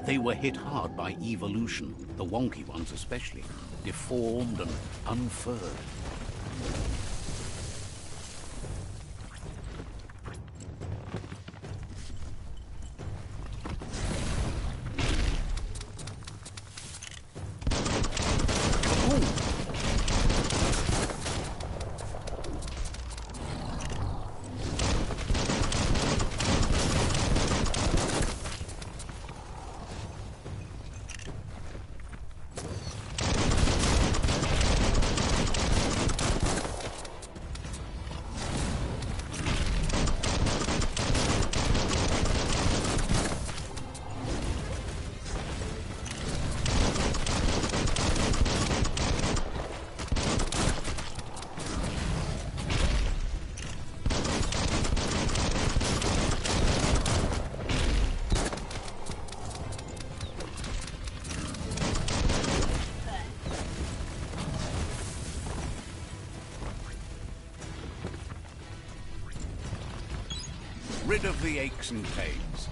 They were hit hard by evolution, the wonky ones especially, deformed and unfurred. Rid of the aches and pains.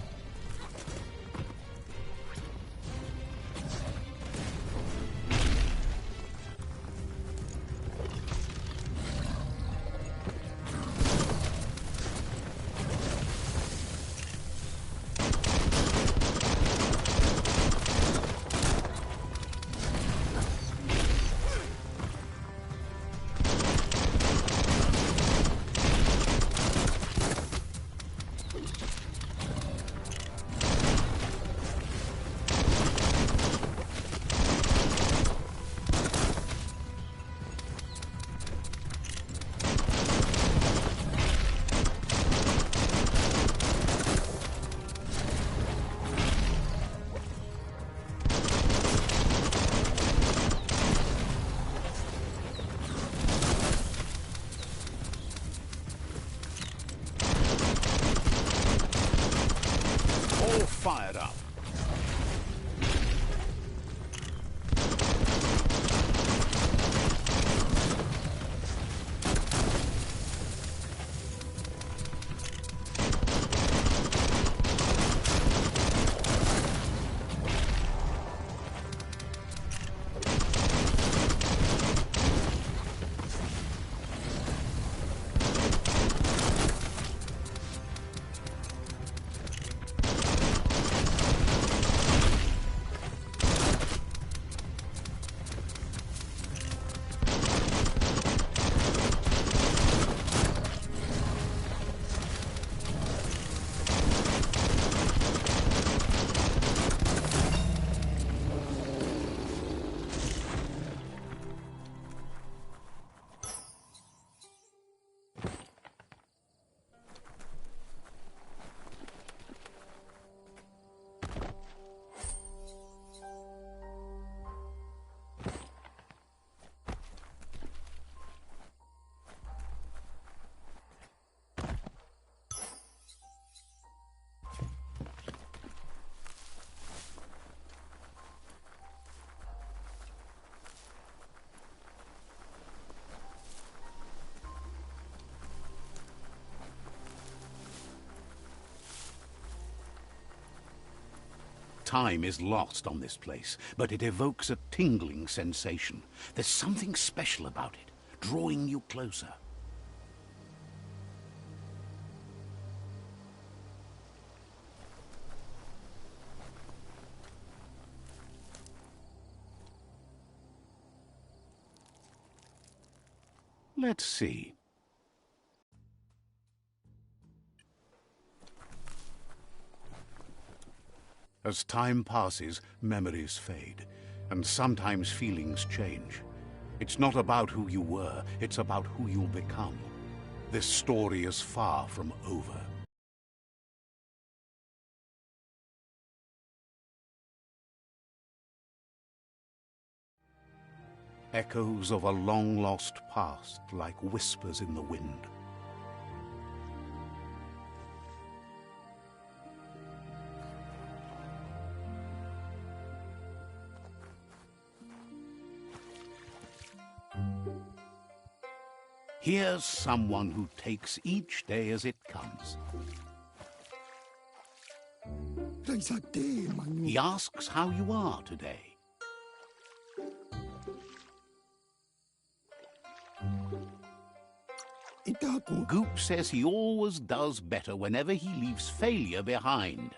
Fired up. Time is lost on this place, but it evokes a tingling sensation. There's something special about it, drawing you closer. Let's see. As time passes, memories fade, and sometimes feelings change. It's not about who you were, it's about who you'll become. This story is far from over. Echoes of a long-lost past, like whispers in the wind. Here's someone who takes each day as it comes. He asks how you are today. Goop says he always does better whenever he leaves failure behind.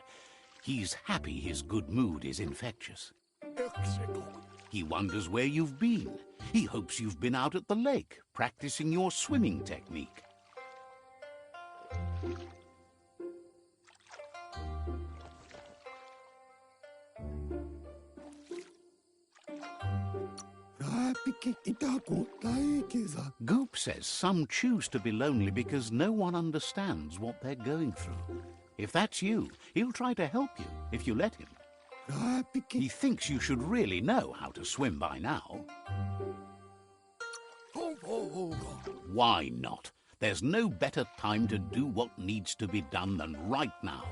He's happy his good mood is infectious. He wonders where you've been. He hopes you've been out at the lake, practicing your swimming technique. Goop says some choose to be lonely because no one understands what they're going through. If that's you, he'll try to help you if you let him. He thinks you should really know how to swim by now. Why not? There's no better time to do what needs to be done than right now.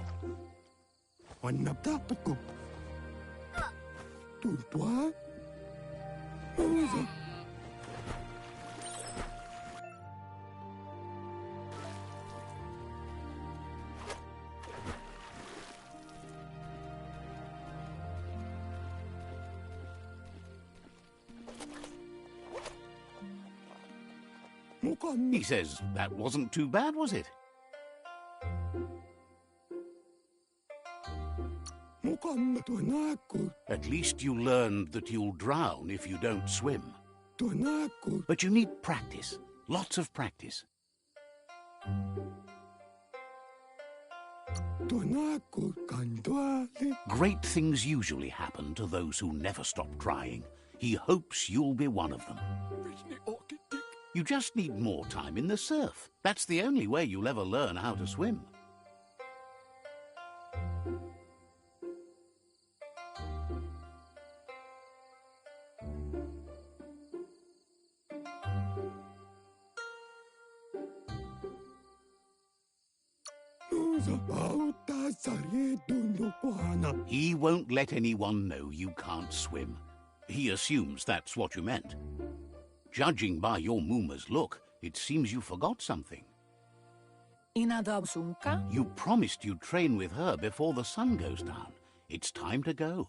He says, that wasn't too bad, was it? At least you learned that you'll drown if you don't swim. But you need practice, lots of practice. Great things usually happen to those who never stop trying. He hopes you'll be one of them. You just need more time in the surf. That's the only way you'll ever learn how to swim. He won't let anyone know you can't swim. He assumes that's what you meant. Judging by your Mooma's look, it seems you forgot something. You promised you'd train with her before the sun goes down. It's time to go.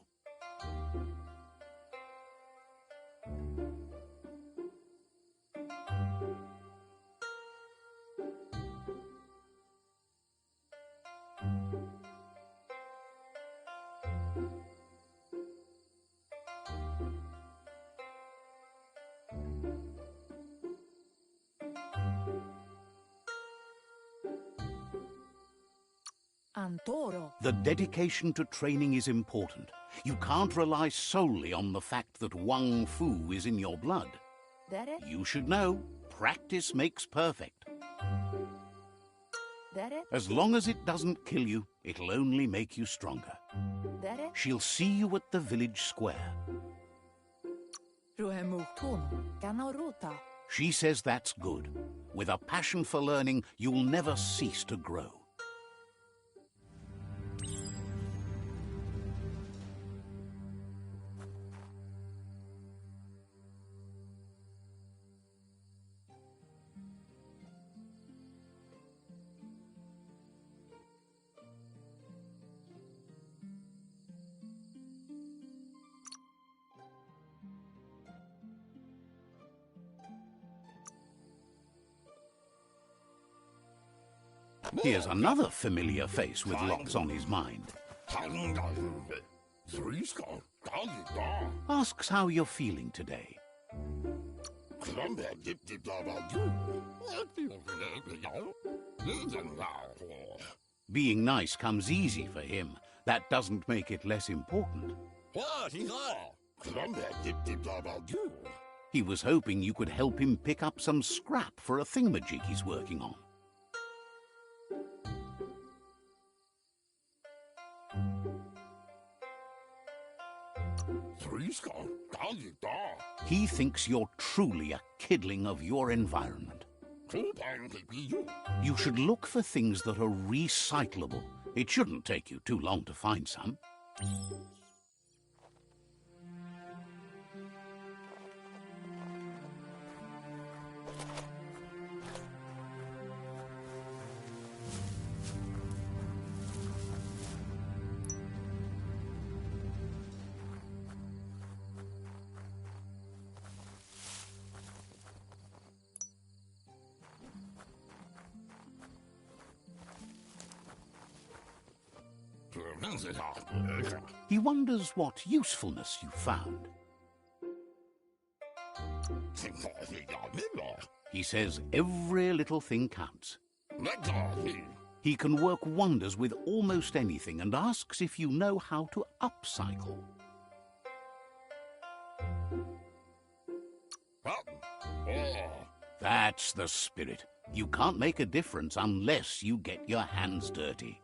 The dedication to training is important. You can't rely solely on the fact that Wang Fu is in your blood. You should know, practice makes perfect. As long as it doesn't kill you, it'll only make you stronger. She'll see you at the village square. She says that's good. With a passion for learning, you'll never cease to grow. Here's another familiar face with lots on his mind. Asks how you're feeling today. Being nice comes easy for him. That doesn't make it less important. He was hoping you could help him pick up some scrap for a thingamajig he's working on. He thinks you're truly a kidling of your environment. You should look for things that are recyclable. It shouldn't take you too long to find some. He wonders what usefulness you found. He says every little thing counts. He can work wonders with almost anything and asks if you know how to upcycle. That's the spirit. You can't make a difference unless you get your hands dirty.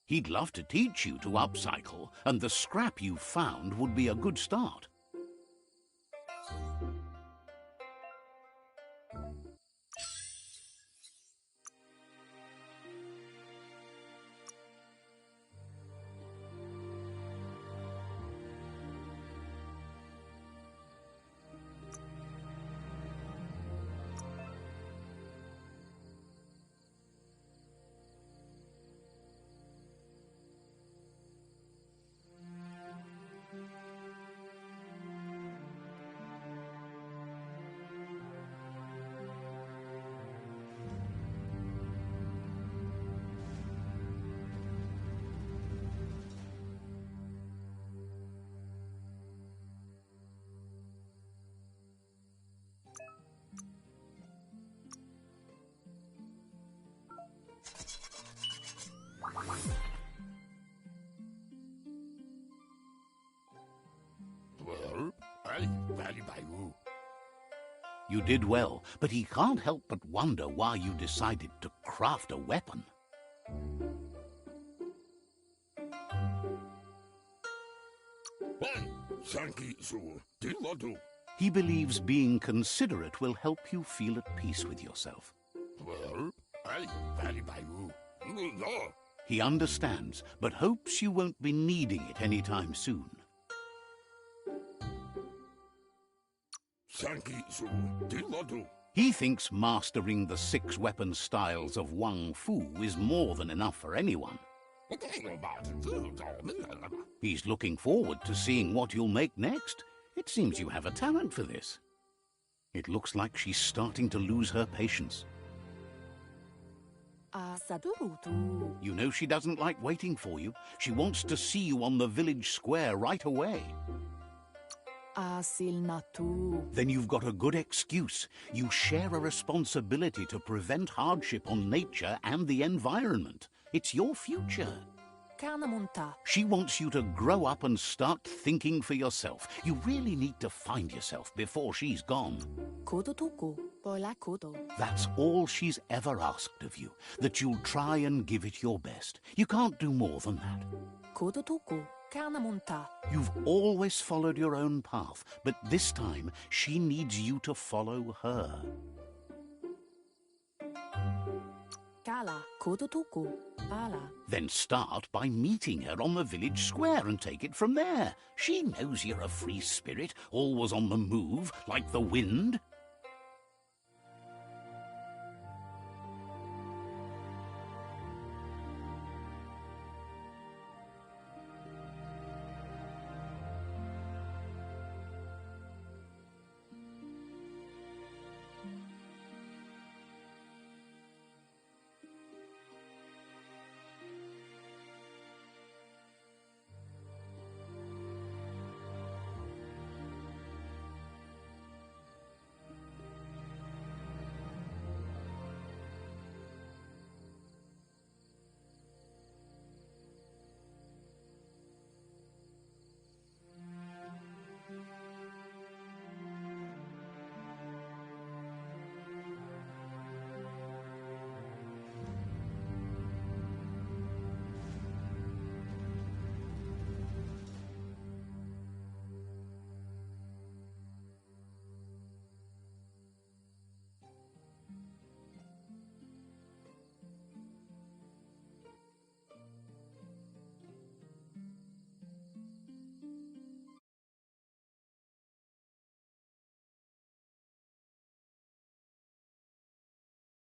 He'd love to teach you to upcycle, and the scrap you found would be a good start. You did well, but he can't help but wonder why you decided to craft a weapon. He believes being considerate will help you feel at peace with yourself. He understands, but hopes you won't be needing it anytime soon. He thinks mastering the 6 weapon styles of Wang Fu is more than enough for anyone. He's looking forward to seeing what you'll make next. It seems you have a talent for this. It looks like she's starting to lose her patience. You know she doesn't like waiting for you. She wants to see you on the village square right away. Then you've got a good excuse. You share a responsibility to prevent hardship on nature and the environment. It's your future. She wants you to grow up and start thinking for yourself. You really need to find yourself before she's gone. That's all she's ever asked of you, that you'll try and give it your best. You can't do more than that. You've always followed your own path, but this time she needs you to follow her. Then start by meeting her on the village square and take it from there. She knows you're a free spirit, always on the move, like the wind.